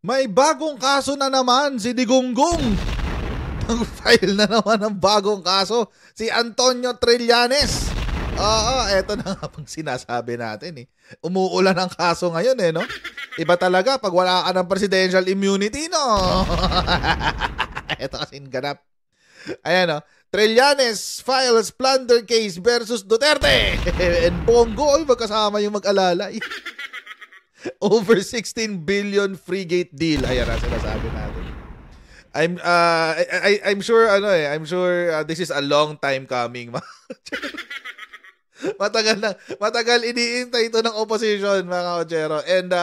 May bagong kaso na naman si Digonggong. Nag-file na naman ng bagong kaso si Antonio Trillanes. Oo, eto na nga pang sinasabi natin eh. Umuulan ang kaso ngayon eh, no? Iba talaga pag wala ka ng presidential immunity, no? Eto kasing ganap. Ayan, no? Trillanes files plunder case versus Duterte. And Bongo, ay magkasama yung mag-alala. Over 16 billion frigate deal. Ayan na sinasabi natin. I'm sure this is a long time coming. Matagal iniintay ito ng opposition, mga Kochero. And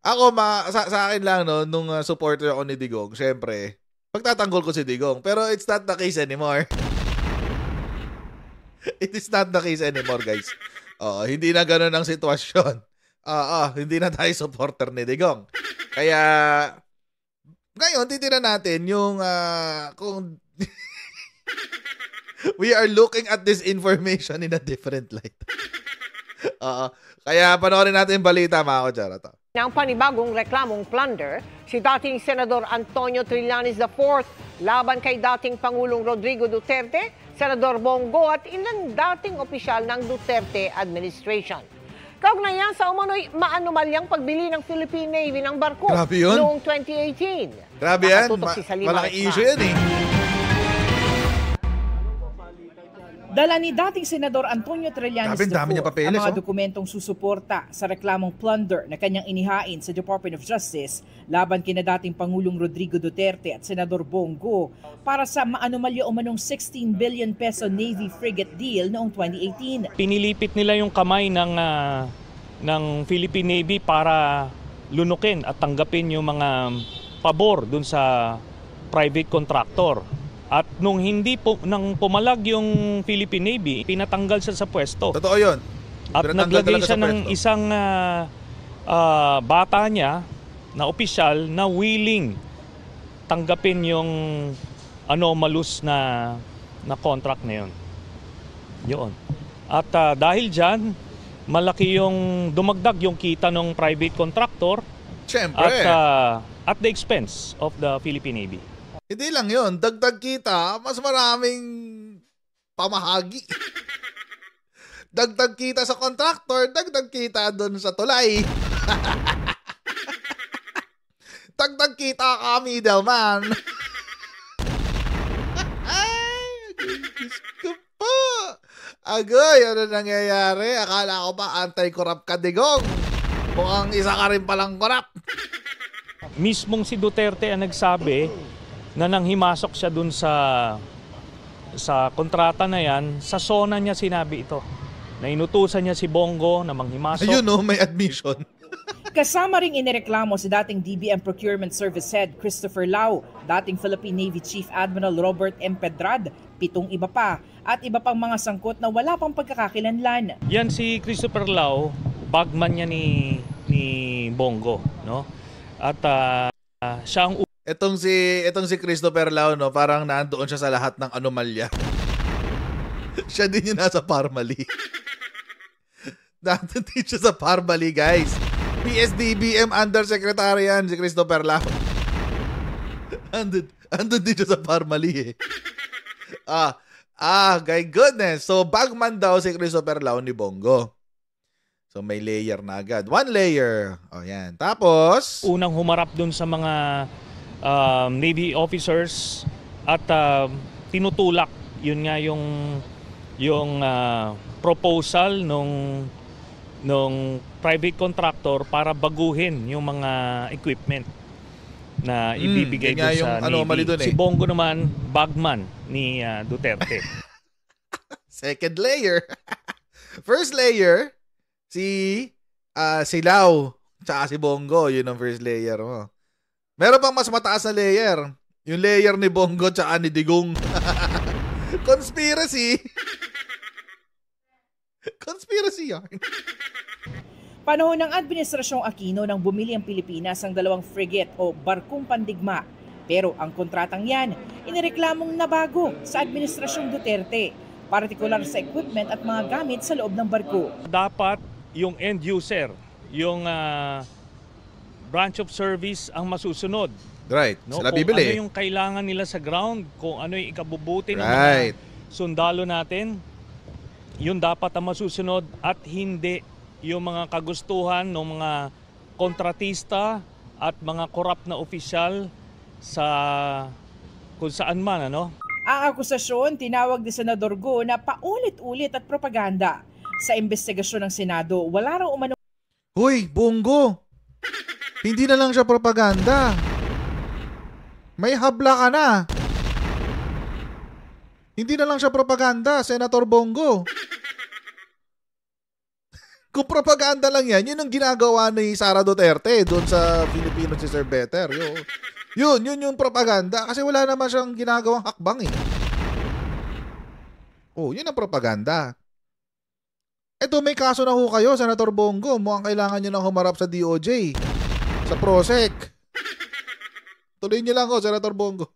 ako sa akin lang no, nung supporter ako ni Digong, syempre, pagtatanggol ko si Digong. Pero it's not the case anymore. It is not the case anymore, guys. Hindi na ganoon ang sitwasyon. Hindi na tayo supporter ni Digong. Kaya ngayon, titira natin yung kung we are looking at this information in a different light. Kaya panoorin natin yung balita, mga Kochero. Ng panibagong reklamong plunder, si dating Senador Antonio Trillanes IV laban kay dating Pangulong Rodrigo Duterte, Senador Bongo at ilang dating opisyal ng Duterte administration. Kaugnayan sa umano'y maanumalyang pagbili ng Philippine Navy ng barko noong 2018. Grabe yan. Malaking issue yan eh. Dala ni dating Senador Antonio Trillanes IV ang mga dokumentong susuporta sa reklamong plunder na kanyang inihain sa Department of Justice laban kina dating Pangulong Rodrigo Duterte at Senador Bongo para sa maanumalya umanong 16 billion peso Navy frigate deal noong 2018. Pinilipit nila yung kamay ng Philippine Navy para lunukin at tanggapin yung mga pabor dun sa private contractor. At nung nang pumalag yung Philippine Navy, pinatanggal siya sa pwesto. Totoo yun. At naglagay siya ng isang bata niya na opisyal na willing tanggapin yung anomalous na contract na yun. Yun. At dahil dyan, malaki yung dumagdag yung kita ng private contractor. Siyempre. At the expense of the Philippine Navy. Hindi lang yun. Dagdag kita, mas maraming pamahagi. Dagdag kita sa contractor, dagdag kita doon sa tulay. Dagdag kita ka, middleman. Ay, Diyos ko po. Agoy, ano nangyayari? Akala ko ba anti-corrupt ka, Digong? Mukhang isa ka rin palang corrupt. Mismong si Duterte ang nagsabi na nang himasok siya dun sa kontrata na yan, sa SONA niya sinabi ito. Na inutusan niya si Bongo na manghimasok. Ayun no, may admission. Kasama ring inireklamo si dating DBM Procurement Service Head Christopher Lau, dating Philippine Navy Chief Admiral Robert M. Pedrad, 7 iba pa, at iba pang mga sangkot na wala pang pagkakakilanlan. Yan si Christopher Lau, bagman niya ni Bongo, no? At siya ang Etong si Christopher Lau, no, parang nandoon siya sa lahat ng anomalya. Siya din yung nasa Parmali. Nandoon din siya sa Parmali, guys. PSDBM Undersecretary yan, si Christopher Lau. Andun din siya sa Parmali eh. My goodness. So, bagman daw si Christopher Lau ni Bongo. So, may layer na agad. 1 layer. O, yan. Tapos, unang humarap dun sa mga Navy officers at tinutulak. Yun nga yung proposal nung private contractor para baguhin yung mga equipment na ibibigay doon sa Navy. Si Bongo naman, bagman ni Duterte. Second layer. First layer, si Lau, tsaka si Bongo, yun ang first layer mo. Meron pang mas mataas na layer. Yung layer ni Bongo tsaka ni Digong. Conspiracy. Conspiracy yarn. Panahon ng Administrasyong Aquino nang bumili ang Pilipinas ng 2 frigate o barkong pandigma. Pero ang kontratang yan, inireklamong nabago sa Administrasyong Duterte, partikular sa equipment at mga gamit sa loob ng barko. Dapat yung end user, yung branch of service ang masusunod. Right. No? Sila Kung bibili. ano yung kailangan nila sa ground, kung ano yung ikabubuti ng mga sundalo natin, yun dapat ang masusunod at hindi yung mga kagustuhan ng mga kontratista at mga korap na opisyal sa kung saan man, ano? Ang akusasyon, tinawag ni Senador Go na paulit-ulit at propaganda. Sa investigasyon ng Senado, wala raw umano. Hoy, Bongo! Hindi na lang siya propaganda. May habla ka na. Hindi na lang siya propaganda, Senator Bongo. Kung propaganda lang yan, yun ang ginagawa ni Sara Duterte doon sa Filipino Sister Better. Yun yung propaganda. Kasi wala naman siyang ginagawang hakbang eh. Oh, yun ang propaganda. Eto, may kaso na ho kayo, Senator Bongo. Mukhang kailangan nyo nang humarap sa DOJ. Sa PROSEC. Tuloy nyo lang ho, Senator Bongo.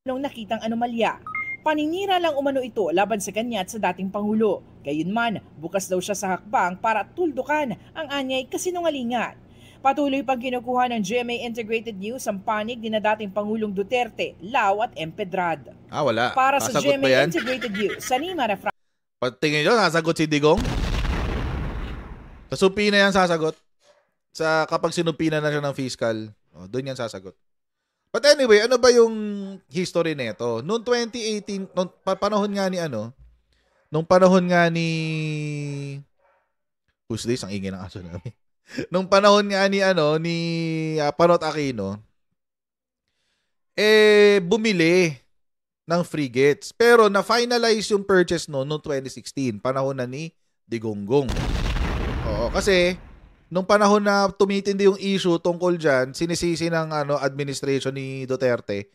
Nung nakitang anomalya. Paninira lang umano ito laban sa kanya at sa dating Pangulo. Gayunman, bukas daw siya sa hakbang para tuldukan ang anyay kasinungalingan. Patuloy pang kinukuha ng GMA Integrated News ang panig ni na dating Pangulong Duterte, Lau at Empedrad. Wala. Para sa Sasagot ba GMA yan? Integrated News, Sanima Refra. Tingin nyo, sasagot si Digong? Sa supina yan sasagot. Kapag sinupina na siya ng fiscal, doon yan sasagot. But anyway, ano ba yung history nito? Noong 2018, nung panahon nga ni who's this? Ang ingay ng aso namin. Nung panahon nga ni Panot Aquino, bumili ng frigates. Pero na-finalize yung purchase noong 2016, panahon na ni Digonggong. Oo, kasi nung panahon na tumitindi yung issue tungkol dyan, sinisisi ng administration ni Duterte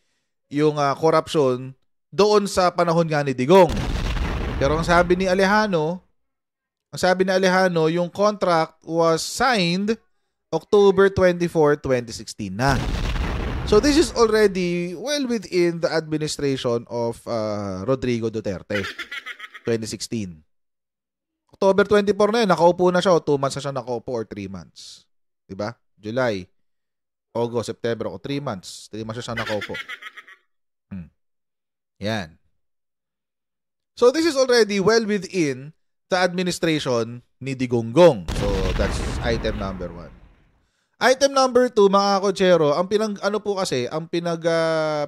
yung corruption doon sa panahon nga ni Digong. Pero ang sabi ni Alejano, yung contract was signed October 24, 2016 na. So this is already well within the administration of Rodrigo Duterte, 2016. October 24 na yun, nakaupo na siya o 2 months na siya nakaupo or 3 months. Diba? July, August, September o 3 months. 3 months siya nakaupo. Yan. So this is already well within the administration ni Digonggong. So that's item number 1. Item number 2, mga kotsero, ang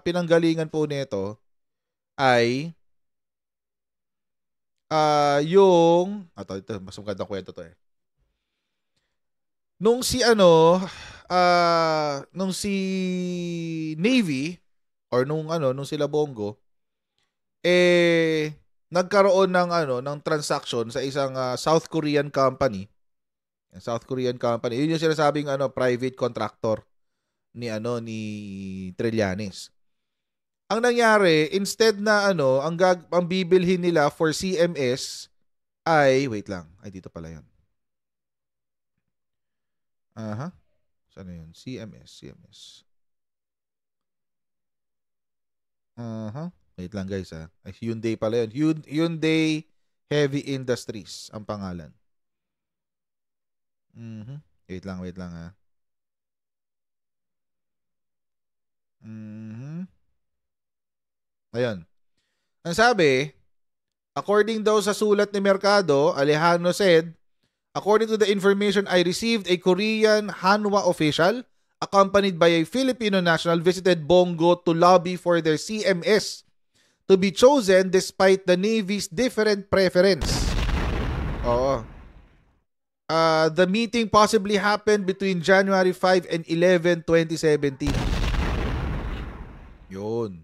pinanggalingan po nito ay ito, mas magandang kwento to eh. Nung si Navy or nung sila Bongo nagkaroon ng transaction sa isang South Korean company. Yun yung sinasabing private contractor ni Trillanes. Ang nangyari, instead na ang bibilhin nila for CMS ay, wait lang. Ay, dito pala yun. Saan yun? CMS. Wait lang guys Ay, Hyundai pala yun. Hyundai Heavy Industries ang pangalan. Wait lang Ayun. Ang sabi, according daw sa sulat ni Mercado, Alejano said, according to the information I received, a Korean Hanwha official accompanied by a Filipino national visited Bongo to lobby for their CMS to be chosen despite the Navy's different preference. Oo. The meeting possibly happened between January 5 and 11, 2017. Yun.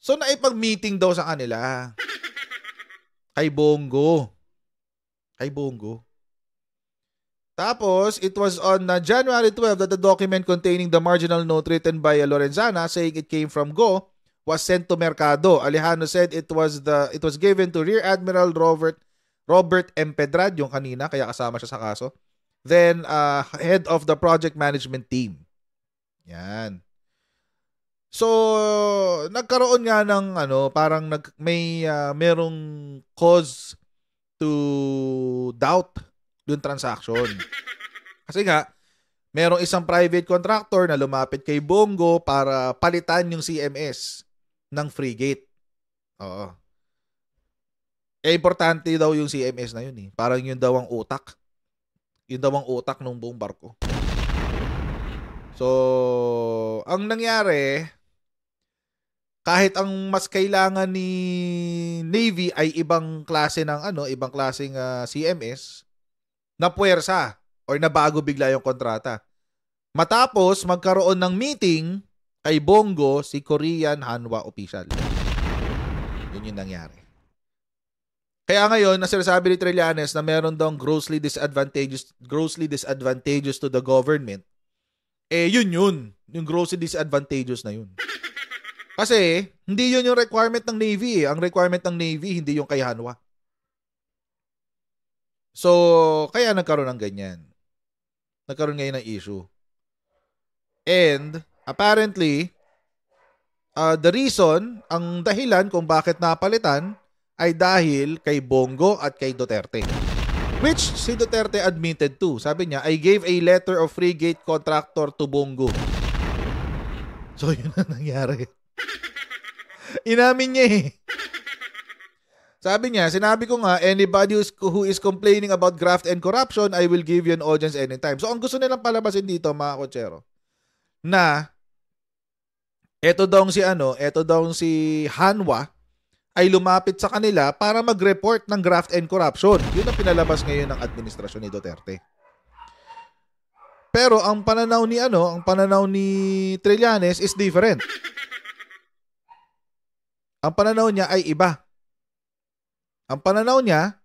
So, naipag-meeting daw sa kanila. Kay Bongo. Tapos, it was on January 12 that the document containing the marginal note written by Lorenzana saying it came from Go was sent to Mercado. Alejano said it was given to Rear Admiral Robert Empedrad, yung kanina, kaya kasama siya sa kaso. Then, head of the project management team. Yan. So, nagkaroon nga ng parang merong cause to doubt yung transaction. Kasi nga, merong isang private contractor na lumapit kay Bongo para palitan yung CMS ng frigate. Oo. Importante daw yung CMS na yun eh. Parang yun daw ang utak. Yun daw ang utak ng buong barko. So, ang nangyari, kahit ang mas kailangan ni Navy ay ibang klase ng ibang klaseng CMS, na puwersa or nabago bigla yung kontrata. Matapos magkaroon ng meeting kay Bongo si Korean Hanwha official. Yun yung nangyari. Kaya ngayon, nasasabi ni Trillanes na meron daw grossly disadvantageous to the government. Yun. Yung grossly disadvantageous na yun. Kasi, hindi yun yung requirement ng Navy eh. Ang requirement ng Navy, hindi yung kay Hanwha. So, kaya nagkaroon ng ganyan. Nagkaroon ngayon ng issue. And, apparently, the reason, ang dahilan kung bakit napalitan ay dahil kay Bongo at kay Duterte. Which si Duterte admitted to. Sabi niya, I gave a letter of frigate contractor to Bongo. So, yun ang nangyari. Inamin niya eh. Sabi niya, sinabi ko nga, anybody who is complaining about graft and corruption, I will give you an audience anytime. So, ang gusto nilang palabasin dito, mga kotsero, na eto daw si Hanwha ay lumapit sa kanila para mag-report ng graft and corruption. Yun ang pinalabas ngayon ng administrasyon ni Duterte. Pero ang pananaw ni Trillanes is different. Ang pananaw niya ay iba. Ang pananaw niya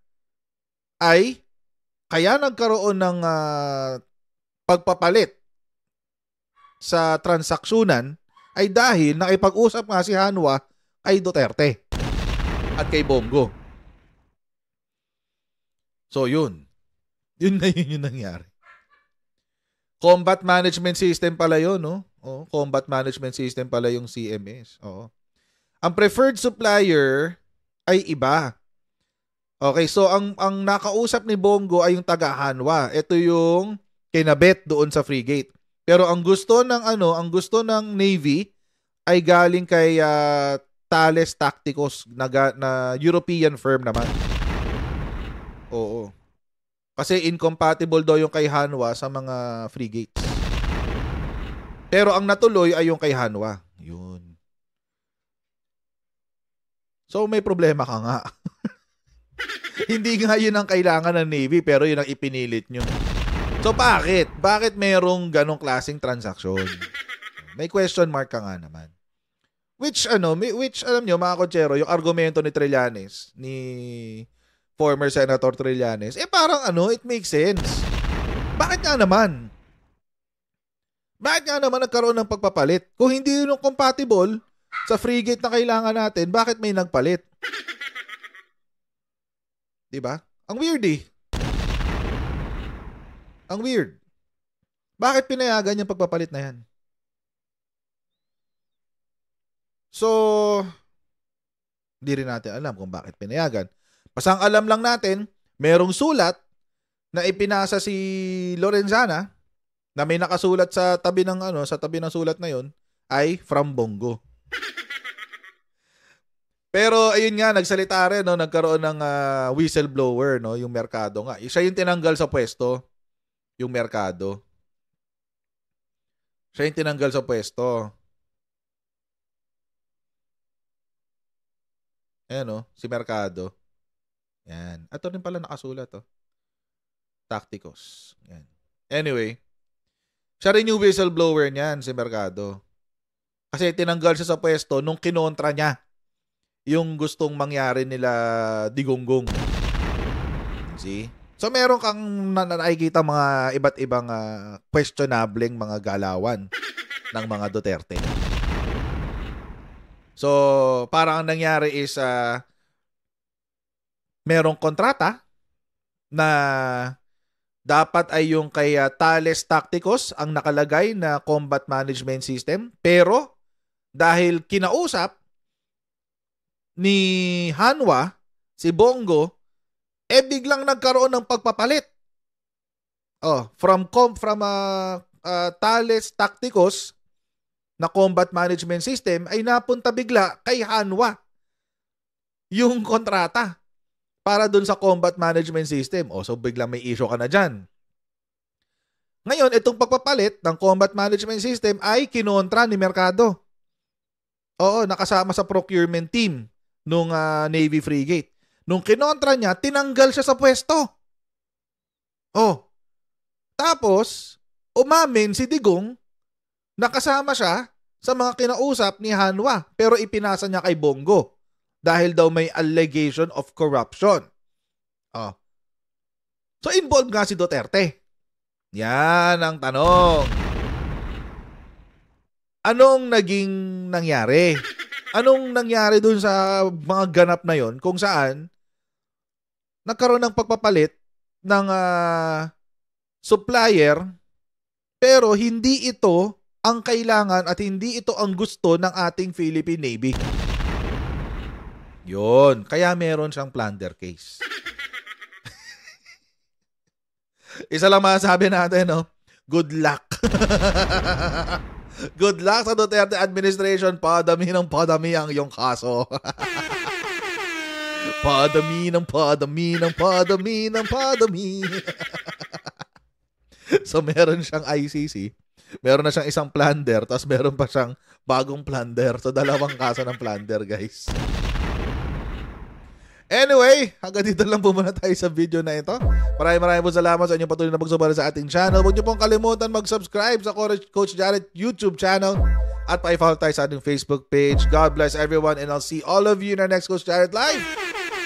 ay kaya nagkaroon ng pagpapalit sa transaksyonan ay dahil nakipag-usap nga si Hanwha kay Duterte at kay Bongo. So yun. Yun yung nangyari. Combat management system pala yun, no? Oh, combat management system pala yung CMS. Oo. Ang preferred supplier ay iba. Okay, so ang nakausap ni Bongo ay yung taga Hanwha. Ito yung kinabit doon sa frigate. Pero ang gusto ng Navy ay galing kay Thales Tacticos na European firm naman. Oo. Kasi incompatible daw yung kay Hanwha sa mga frigates. Pero ang natuloy ay yung kay Hanwha. Yun. So may problema ka nga. Hindi nga yun ang kailangan ng Navy pero yun ang ipinilit nyo. So bakit? Bakit merong ganong klaseng transaksyon? May question mark ka nga naman. Which alam nyo mga kotsero, yung argumento ni Trillanes, ni former Senator Trillanes, parang it makes sense. Bakit nga naman? Bakit nga naman nagkaroon ng pagpapalit? Kung hindi yun compatible sa frigate na kailangan natin, bakit may nagpalit? Diba? Ang weird eh. Ang weird. Bakit pinayagan yung pagpapalit na yan? So, hindi rin natin alam kung bakit pinayagan. Basta ang alam lang natin, merong sulat na ipinasa si Lorenzana na may nakasulat sa tabi ng sulat na yon ay from Bongo. Pero ayun nga, nagsalita rin, nagkaroon ng whistleblower, yung Mercado nga. Siya yung tinanggal sa pwesto, yung Mercado. Siya yung tinanggal sa pwesto. Ayan, si Mercado. Yan. Ito rin pala nakasulat, Tacticos. Yan. Anyway, siya rin yung whistleblower niyan, si Mercado. Kasi tinanggal siya sa pwesto nung kinontra niya yung gustong mangyari nila Digonggong. See? So meron kang nakikita mga iba't ibang questionableng mga galawan ng mga Duterte. So parang ang nangyari is merong kontrata na dapat ay yung kay Thales Tacticos ang nakalagay na combat management system, pero dahil kinausap ni Hanwha si Bongo, biglang nagkaroon ng pagpapalit. From Thales Tacticus na combat management system ay napunta bigla kay Hanwha yung kontrata para dun sa combat management system. So bigla may issue ka na dyan. Ngayon, itong pagpapalit ng combat management system ay kinontra ni Mercado. Nakasama sa procurement team nung Navy frigate. Nung kinontra niya, tinanggal siya sa pwesto. Tapos, umamin si Digong na kasama siya sa mga kinausap ni Hanwha pero ipinasa niya kay Bongo dahil daw may allegation of corruption. So, involved nga si Duterte. Yan ang tanong. Anong naging nangyari? Anong nangyari dun sa mga ganap na yon kung saan nagkaroon ng pagpapalit ng supplier pero hindi ito ang kailangan at hindi ito ang gusto ng ating Philippine Navy. Yun. Kaya meron siyang plunder case. Isa lang masasabi natin, good luck. Good luck sa Duterte administration. Padami ng padami ang iyong kaso. Padami ng padami ng padami ng padami. So meron siyang ICC. Meron na siyang isang plunder. Tapos meron pa siyang bagong plunder. So dalawang kaso ng plunder, guys. Anyway, hanggang dito lang po muna tayo sa video na ito. Maraming po salamat sa inyong patuloy na pagsubaybay sa ating channel. Huwag niyo pong kalimutan mag-subscribe sa Coach Jared YouTube channel at pa-follow tayo sa ating Facebook page. God bless everyone and I'll see all of you in our next Coach Jared Live.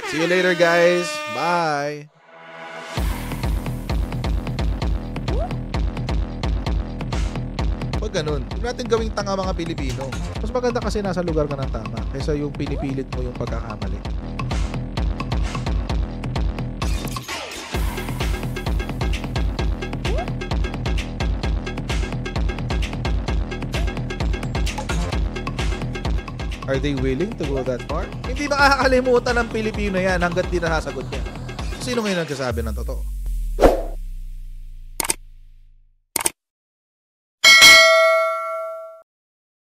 See you later, guys. Bye. Pag ganun, huwag natin gawing tanga mga Pilipino. Mas maganda kasi nasa lugar ka ng tama kaysa yung pinipilit mo yung pagkakamali. Are they willing to go that far? Hindi makakalimutan ng Pilipino yan hanggat di nasasagot niya. Sino ngayon nagsasabi ng totoo?